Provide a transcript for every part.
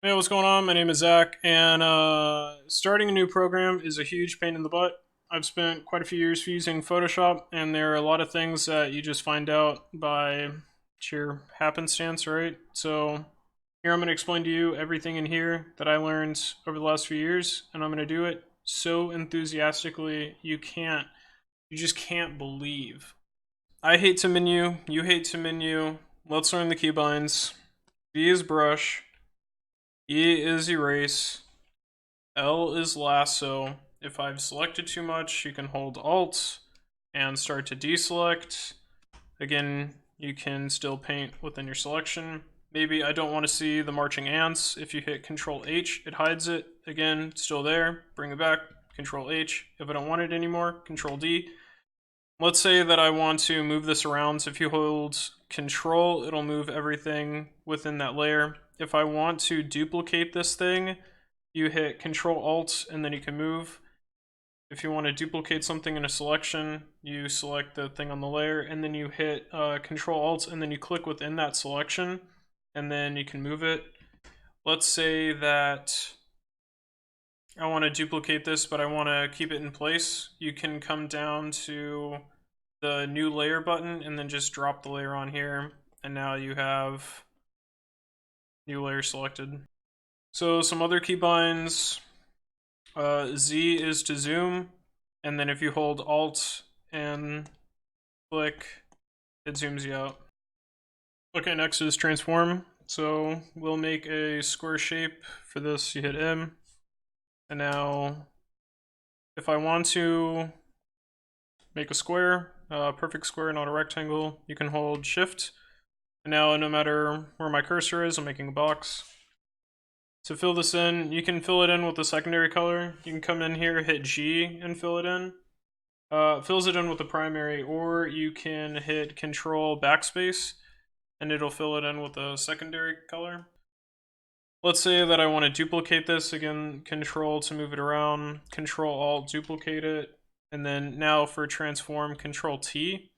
Hey, what's going on? My name is Zach, and starting a new program is a huge pain in the butt. I've spent quite a few years using Photoshop, and there are a lot of things that you just find out by sheer happenstance, right? So, here I'm going to explain to you everything in here that I learned over the last few years, and I'm going to do it so enthusiastically you just can't believe. I hate to menu, you hate to menu. Let's learn the keybinds. B is brush. E is erase, L is lasso. If I've selected too much, you can hold Alt and start to deselect. Again, you can still paint within your selection. Maybe I don't want to see the marching ants. If you hit Control H, it hides it. Again, still there. Bring it back. Control H. If I don't want it anymore, Control D. Let's say that I want to move this around. So if you hold Control, it'll move everything within that layer. If I want to duplicate this thing, you hit Control Alt and then you can move. If you want to duplicate something in a selection, you select the thing on the layer and then you hit Control Alt and then you click within that selection and then you can move it. Let's say that I want to duplicate this, but I want to keep it in place. You can come down to the new layer button and then just drop the layer on here. And now you have new layer selected. So some other keybinds, Z is to zoom. And then if you hold Alt and click, it zooms you out. Okay, next is transform. So we'll make a square shape. For this, you hit M. And now, if I want to make a square, perfect square, not a rectangle, you can hold Shift. And now, no matter where my cursor is, I'm making a box. To fill this in, you can fill it in with a secondary color. You can come in here, hit G, and fill it in. Fills it in with the primary, or you can hit Control Backspace, and it'll fill it in with a secondary color. Let's say that I want to duplicate this. Again, Control to move it around, Control Alt, duplicate it, and then now for transform, Control T.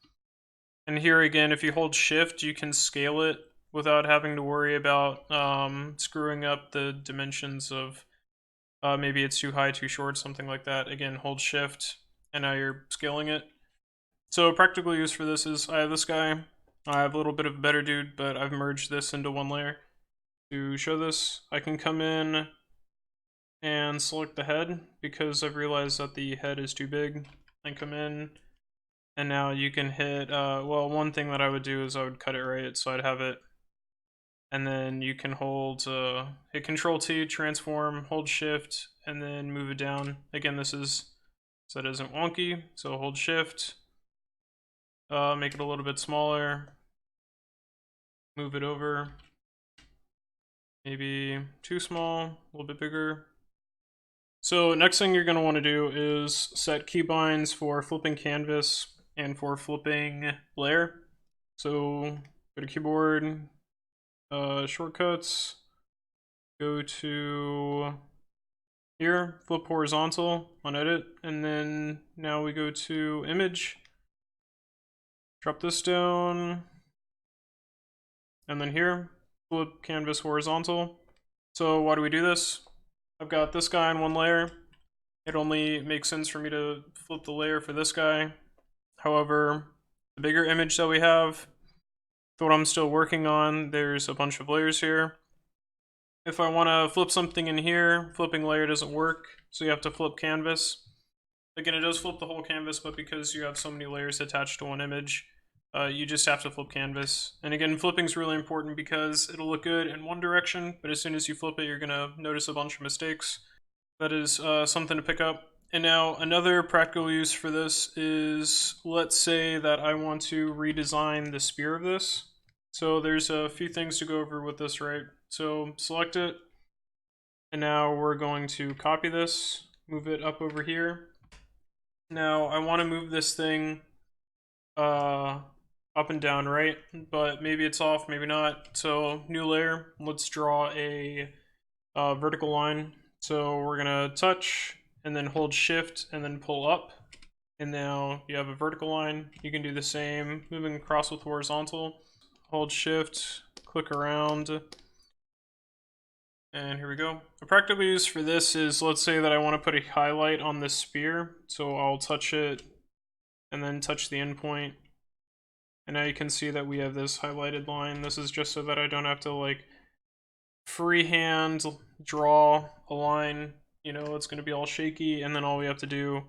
And here again, if you hold Shift, you can scale it without having to worry about screwing up the dimensions of maybe it's too high, too short, something like that. Again, hold Shift, and now you're scaling it. So a practical use for this is I have this guy. I have a little bit of a better dude, but I've merged this into one layer. To show this, I can come in and select the head because I've realized that the head is too big. And come in, and now you can hit, well, one thing that I would do is I would cut it right, so I'd have it. And then you can hold, hit Control T, transform, hold Shift, and then move it down. Again, this is so it isn't wonky, so hold Shift, make it a little bit smaller, move it over, maybe too small, a little bit bigger. So next thing you're going to want to do is set keybinds for flipping canvas and for flipping layer. So go to keyboard, shortcuts, go to here, flip horizontal on edit, and then now we go to image, drop this down, and then here, flip canvas horizontal. So why do we do this? I've got this guy on one layer. It only makes sense for me to flip the layer for this guy. However, the bigger image that we have, what I'm still working on, there's a bunch of layers here. If I want to flip something in here, flipping layer doesn't work, so you have to flip canvas. Again, it does flip the whole canvas, but because you have so many layers attached to one image, you just have to flip canvas. And again, flipping is really important because it'll look good in one direction, but as soon as you flip it, you're going to notice a bunch of mistakes. That is something to pick up. And now another practical use for this is, let's say that I want to redesign the spear of this. So there's a few things to go over with this, right? So select it, and now we're going to copy this, move it up over here. Now I want to move this thing up and down, right? But maybe it's off, maybe not. So new layer, let's draw a vertical line. So we're gonna touch and then hold Shift and then pull up. And now you have a vertical line. You can do the same, moving across with horizontal. Hold Shift, click around, And here we go. A practical use for this is, let's say that I want to put a highlight on this spear. So I'll touch it and then touch the endpoint. And now you can see that we have this highlighted line. This is just so that I don't have to like freehand draw a line. You know, it's going to be all shaky, and then all we have to do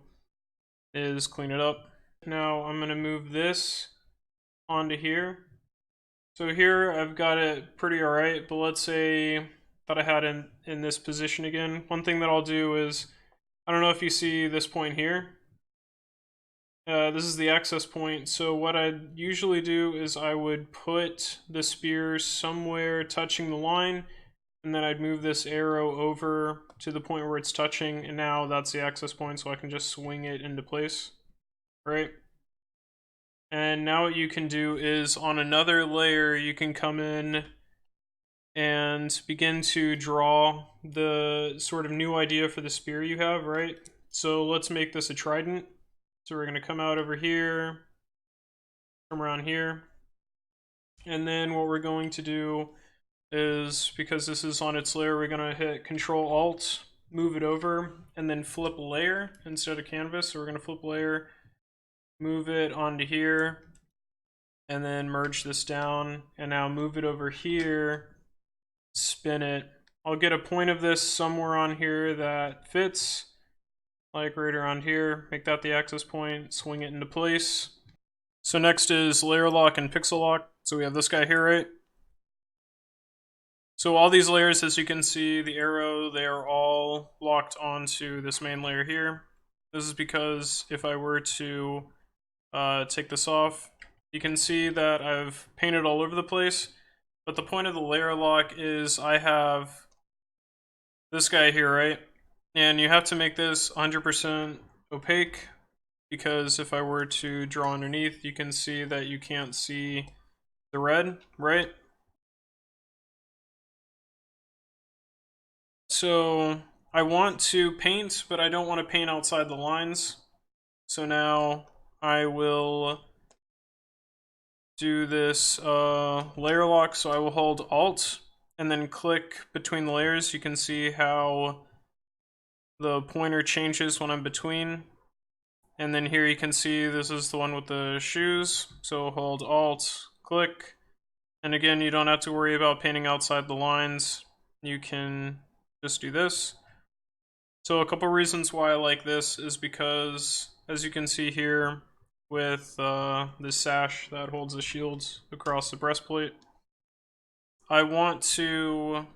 is clean it up. Now I'm going to move this onto here. So here I've got it pretty alright, but let's say that I had in this position again. One thing that I'll do is, I don't know if you see this point here. This is the access point. So what I'd usually do is I would put the spear somewhere touching the line, and then I'd move this arrow over to the point where it's touching, and now that's the access point, so I can just swing it into place, right? And now what you can do is on another layer, you can come in and begin to draw the sort of new idea for the spear you have, right? So let's make this a trident. So we're gonna come out over here, come around here, and then what we're going to do is, because this is on its layer, we're gonna hit Control Alt, move it over, and then flip layer instead of canvas. So we're gonna flip layer, move it onto here, and then merge this down, and now move it over here, spin it. I'll get a point of this somewhere on here that fits, like right around here, make that the access point, swing it into place. So next is layer lock and pixel lock. So we have this guy here, right? So all these layers, as you can see, the arrow, they are all locked onto this main layer here. This is because if I were to take this off, you can see that I've painted all over the place. But the point of the layer lock is I have this guy here, right? And you have to make this 100% opaque, because if I were to draw underneath, you can see that you can't see the red, right? So I want to paint, but I don't want to paint outside the lines. So now I will do this layer lock. So I will hold Alt and then click between the layers. You can see how the pointer changes when I'm between. And then here you can see this is the one with the shoes. So hold Alt, click. And again, you don't have to worry about painting outside the lines. You can just do this. So a couple reasons why I like this is because, as you can see here, with this sash that holds the shields across the breastplate, I want to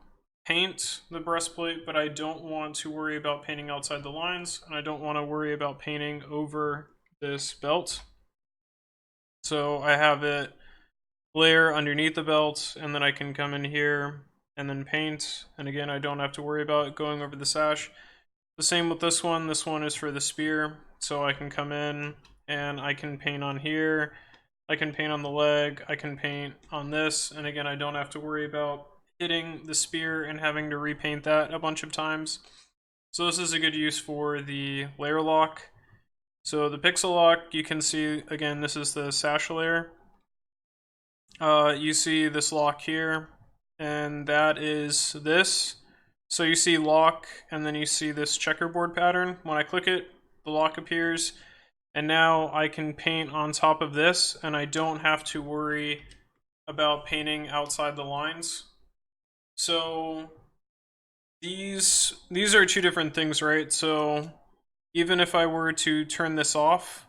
paint the breastplate, but I don't want to worry about painting outside the lines, and I don't want to worry about painting over this belt. So I have it layer underneath the belt, and then I can come in here and then paint, and again, I don't have to worry about going over the sash. The same with this one. This one is for the spear, so I can come in and I can paint on here, I can paint on the leg, I can paint on this, and again, I don't have to worry about hitting the spear and having to repaint that a bunch of times. So this is a good use for the layer lock. So the pixel lock, you can see, again, this is the sash layer. You see this lock here, and that is this. So you see lock, and then you see this checkerboard pattern. When I click it, the lock appears, and now I can paint on top of this, and I don't have to worry about painting outside the lines. So these are two different things, right? So even if I were to turn this off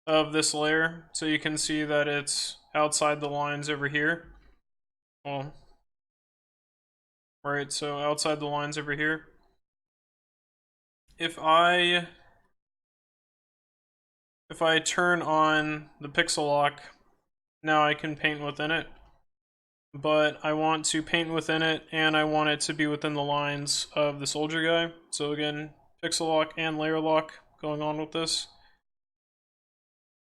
of this layer, so you can see that it's outside the lines over here. Well, right, so outside the lines over here. If I turn on the pixel lock, now I can paint within it. But I want to paint within it, and I want it to be within the lines of the soldier guy. So again, pixel lock and layer lock going on with this.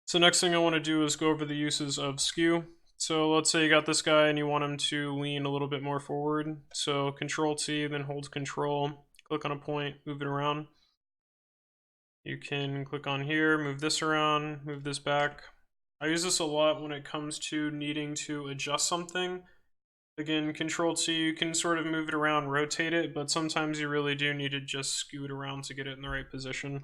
So next thing I want to do is go over the uses of skew. So let's say you got this guy and you want him to lean a little bit more forward. So Control T, then hold Control, click on a point, move it around. You can click on here, move this around, move this back. I use this a lot when it comes to needing to adjust something. Again, Control T, you can sort of move it around, rotate it, but sometimes you really do need to just scoot around to get it in the right position.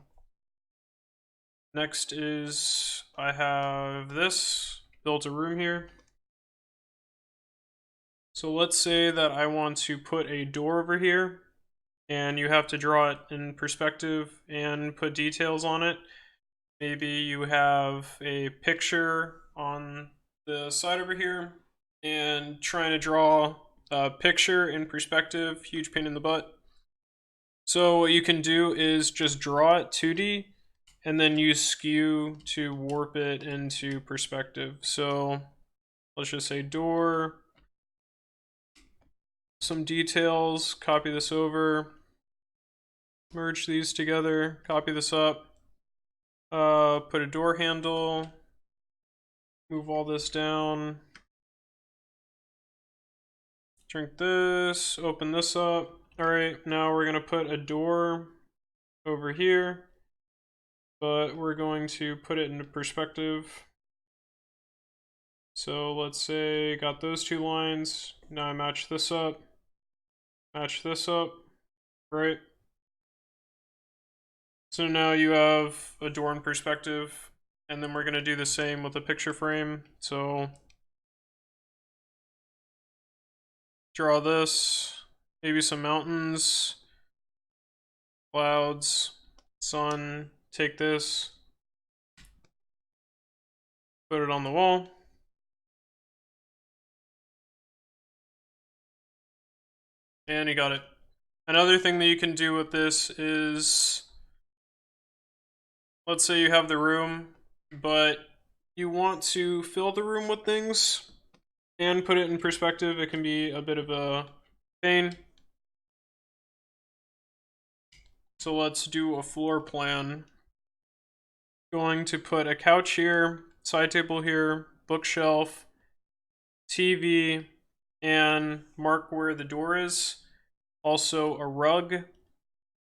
Next is, I have this, built a room here. So let's say that I want to put a door over here, and you have to draw it in perspective and put details on it. Maybe you have a picture on the side over here, and trying to draw a picture in perspective, huge pain in the butt. So what you can do is just draw it 2D, and then use skew to warp it into perspective. So let's just say door, some details, copy this over, merge these together, copy this up, put a door handle, move all this down, shrink this, open this up. All right, now we're gonna put a door over here, but we're going to put it into perspective. So let's say got those two lines. Now I match this up, right? So now you have a door in perspective, and then we're gonna do the same with the picture frame. So draw this, maybe some mountains, clouds, sun, take this, put it on the wall. And you got it. Another thing that you can do with this is, let's say you have the room, but you want to fill the room with things and put it in perspective. It can be a bit of a pain. So let's do a floor plan. Going to put a couch here, side table here, bookshelf, TV, and mark where the door is. Also a rug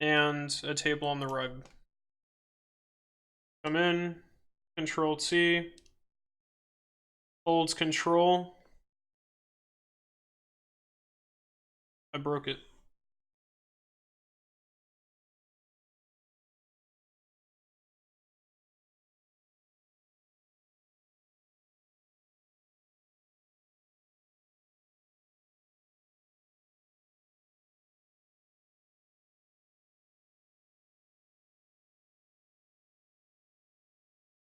and a table on the rug. Come in, Control T, holds Control. I broke it.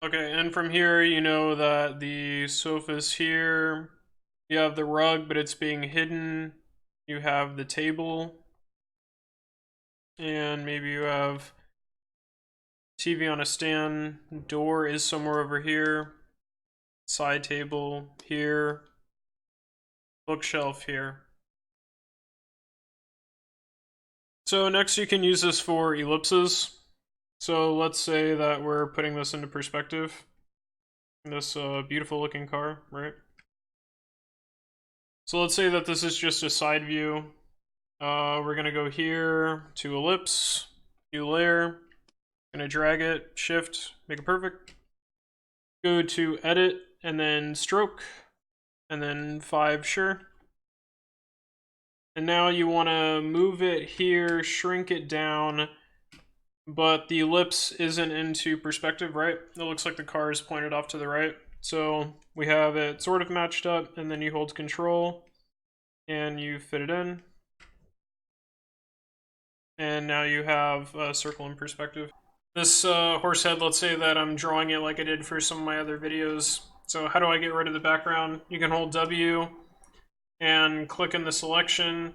Okay, and from here, you know that the sofa's here. You have the rug, but it's being hidden. You have the table. And maybe you have TV on a stand. Door is somewhere over here. Side table here. Bookshelf here. So next you can use this for ellipses. So let's say that we're putting this into perspective. This beautiful looking car, right? So let's say that this is just a side view. We're gonna go here to ellipse, new layer, gonna drag it, shift, make it perfect. Go to edit, and then stroke, and then 5, sure. And now you wanna move it here, shrink it down, but the ellipse isn't into perspective, right? It looks like the car is pointed off to the right. So we have it sort of matched up, and then you hold Control, and you fit it in. And now you have a circle in perspective. This horse head, let's say that I'm drawing it like I did for some of my other videos. So how do I get rid of the background? You can hold W and click in the selection.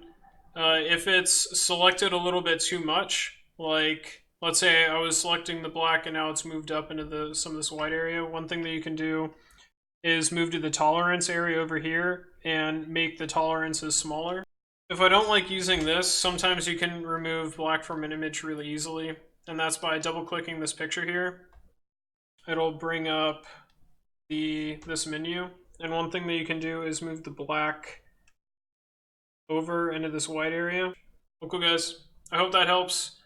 If it's selected a little bit too much, like let's say I was selecting the black and now it's moved up into some of this white area, one thing that you can do is move to the tolerance area over here and make the tolerances smaller. If I don't like using this, sometimes you can remove black from an image really easily, and that's by double clicking this picture here. It'll bring up this menu, and one thing that you can do is move the black over into this white area. Well, cool guys, I hope that helps.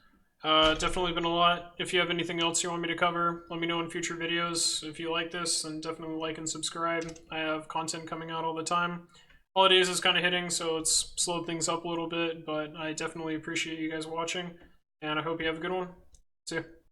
Definitely been a lot. If you have anything else you want me to cover, let me know in future videos. If you like this, then definitely like and subscribe. I have content coming out all the time. holidays is kind of hitting, so it's slowed things up a little bit, but I definitely appreciate you guys watching, and I hope you have a good one. See ya.